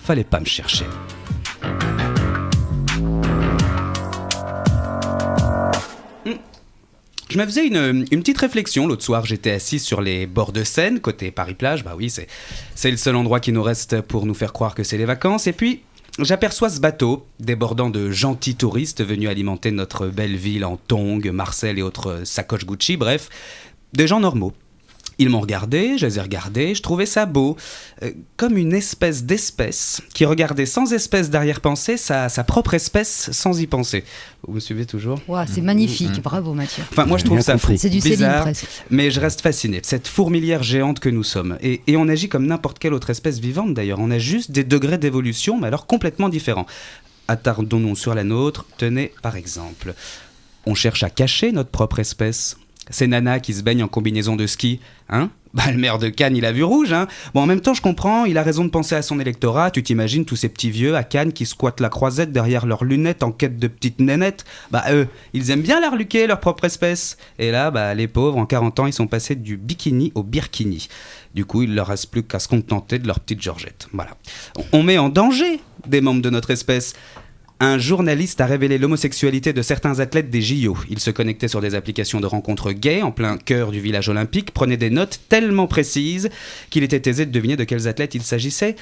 fallait pas me chercher. Je me faisais une petite réflexion. L'autre soir, j'étais assis sur les bords de Seine, côté Paris-Plage. Bah oui, c'est le seul endroit qui nous reste pour nous faire croire que c'est les vacances. Et puis, j'aperçois ce bateau, débordant de gentils touristes venus alimenter notre belle ville en tongs, Marcel et autres sacoches Gucci. Bref, des gens normaux. Ils m'ont regardé, je les ai regardés, je trouvais ça beau. Comme une espèce d'espèce qui regardait sans espèce d'arrière-pensée sa propre espèce sans y penser. Vous me suivez toujours ? Wow, c'est magnifique, bravo Mathieu. Enfin, moi je trouve ça fou, c'est du Céline bizarre, presque. mais je reste fasciné de cette fourmilière géante que nous sommes. Et on agit comme n'importe quelle autre espèce vivante d'ailleurs. On a juste des degrés d'évolution, mais alors complètement différents. Attardons-nous sur la nôtre. Tenez, par exemple, on cherche à cacher notre propre espèce. Ces nanas qui se baignent en combinaison de ski, hein ? Bah, le maire de Cannes, il a vu rouge, hein ? Bon, en même temps, je comprends, il a raison de penser à son électorat. Tu t'imagines tous ces petits vieux à Cannes qui squattent la croisette derrière leurs lunettes en quête de petites nénettes. Bah, eux, ils aiment bien la reluquer, leur propre espèce. Et là, bah, les pauvres, en 40 ans, ils sont passés du bikini au birkini. Du coup, il leur reste plus qu'à se contenter de leur petite Georgette. Voilà. On met en danger des membres de notre espèce. Un journaliste a révélé l'homosexualité de certains athlètes des JO. Ils se connectaient sur des applications de rencontres gays en plein cœur du village olympique, prenaient des notes tellement précises qu'il était aisé de deviner de quels athlètes il s'agissait.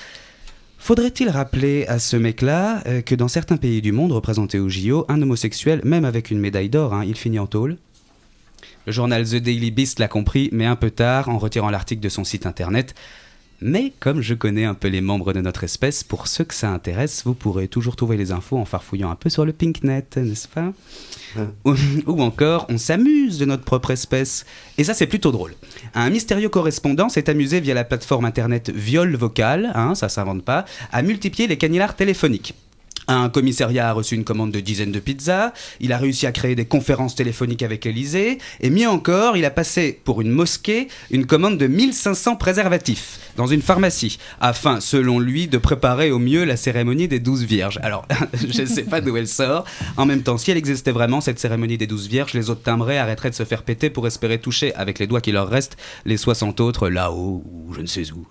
Faudrait-il rappeler à ce mec-là que dans certains pays du monde représentés aux JO, un homosexuel, même avec une médaille d'or, il finit en tôle ? Le journal The Daily Beast l'a compris, mais un peu tard, en retirant l'article de son site internet. Mais comme je connais un peu les membres de notre espèce, pour ceux que ça intéresse, vous pourrez toujours trouver les infos en farfouillant un peu sur le Pinknet, n'est-ce pas ? Ou encore, on s'amuse de notre propre espèce. Et ça, c'est plutôt drôle. Un mystérieux correspondant s'est amusé via la plateforme internet Viol Vocal, ça s'invente pas, à multiplier les canulars téléphoniques. Un commissariat a reçu une commande de dizaines de pizzas, il a réussi à créer des conférences téléphoniques avec l'Élysée, et mieux encore, il a passé pour une mosquée une commande de 1500 préservatifs dans une pharmacie, afin, selon lui, de préparer au mieux la cérémonie des 12 vierges. Alors, je ne sais pas d'où elle sort. En même temps, si elle existait vraiment, cette cérémonie des 12 vierges, les autres timbrés arrêteraient de se faire péter pour espérer toucher, avec les doigts qui leur restent, les 60 autres là-haut, ou je ne sais où.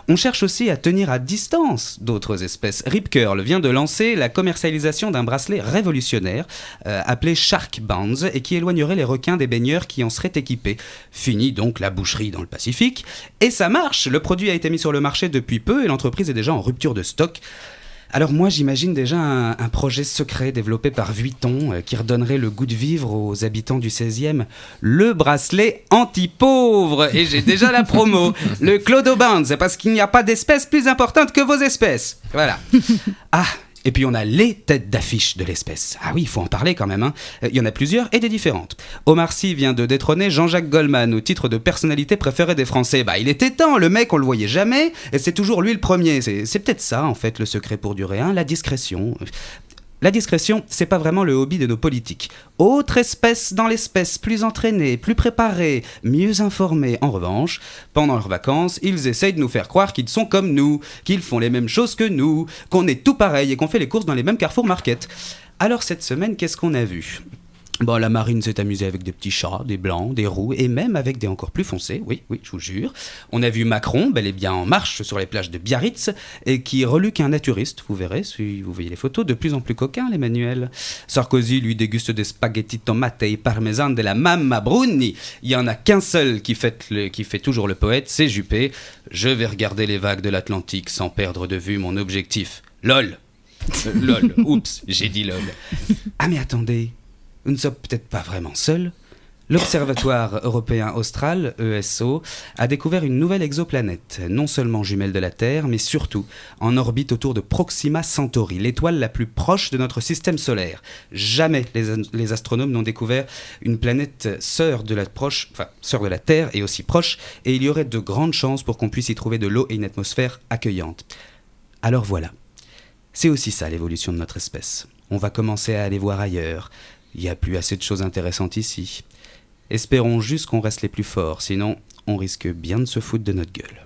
On cherche aussi à tenir à distance d'autres espèces. Rip Curl vient de lancer la commercialisation d'un bracelet révolutionnaire appelé Shark Bands et qui éloignerait les requins des baigneurs qui en seraient équipés. Fini donc la boucherie dans le Pacifique. Et ça marche. Le produit a été mis sur le marché depuis peu et l'entreprise est déjà en rupture de stock. Alors moi j'imagine déjà un projet secret développé par Vuitton qui redonnerait le goût de vivre aux habitants du 16e. Le bracelet anti-pauvre. Et j'ai déjà la promo. Le Clodo Bands, parce qu'il n'y a pas d'espèce plus importante que vos espèces. Voilà. Ah, et puis on a les têtes d'affiche de l'espèce. Ah oui, il faut en parler quand même. Il y en a plusieurs et des différentes. Omar Sy vient de détrôner Jean-Jacques Goldman au titre de personnalité préférée des Français. Bah il était temps, le mec on le voyait jamais et c'est toujours lui le premier. C'est peut-être ça en fait le secret pour durer, la discrétion. La discrétion, c'est pas vraiment le hobby de nos politiques. Autre espèce dans l'espèce, plus entraînée, plus préparée, mieux informée. En revanche, pendant leurs vacances, ils essayent de nous faire croire qu'ils sont comme nous, qu'ils font les mêmes choses que nous, qu'on est tout pareil et qu'on fait les courses dans les mêmes Carrefour Market. Alors cette semaine, qu'est-ce qu'on a vu ? Bon, la marine s'est amusée avec des petits chats, des blancs, des roux et même avec des encore plus foncés, oui, je vous jure. On a vu Macron, bel et bien en marche sur les plages de Biarritz et qui reluque un naturiste, vous verrez, si vous voyez les photos, de plus en plus coquin, l'Emmanuel. Sarkozy, lui, déguste des spaghetti tomate et parmesan de la mamma Bruni. Il y en a qu'un seul qui fait toujours le poète, c'est Juppé. Je vais regarder les vagues de l'Atlantique sans perdre de vue mon objectif. LOL. LOL, oups, j'ai dit LOL. Ah mais attendez, nous ne sommes peut-être pas vraiment seuls. L'Observatoire européen austral, ESO, a découvert une nouvelle exoplanète, non seulement jumelle de la Terre, mais surtout en orbite autour de Proxima Centauri, l'étoile la plus proche de notre système solaire. Jamais les astronomes n'ont découvert une planète sœur de la Terre et aussi proche, et il y aurait de grandes chances pour qu'on puisse y trouver de l'eau et une atmosphère accueillante. Alors voilà, c'est aussi ça l'évolution de notre espèce. On va commencer à aller voir ailleurs. Il n'y a plus assez de choses intéressantes ici. Espérons juste qu'on reste les plus forts, sinon on risque bien de se foutre de notre gueule.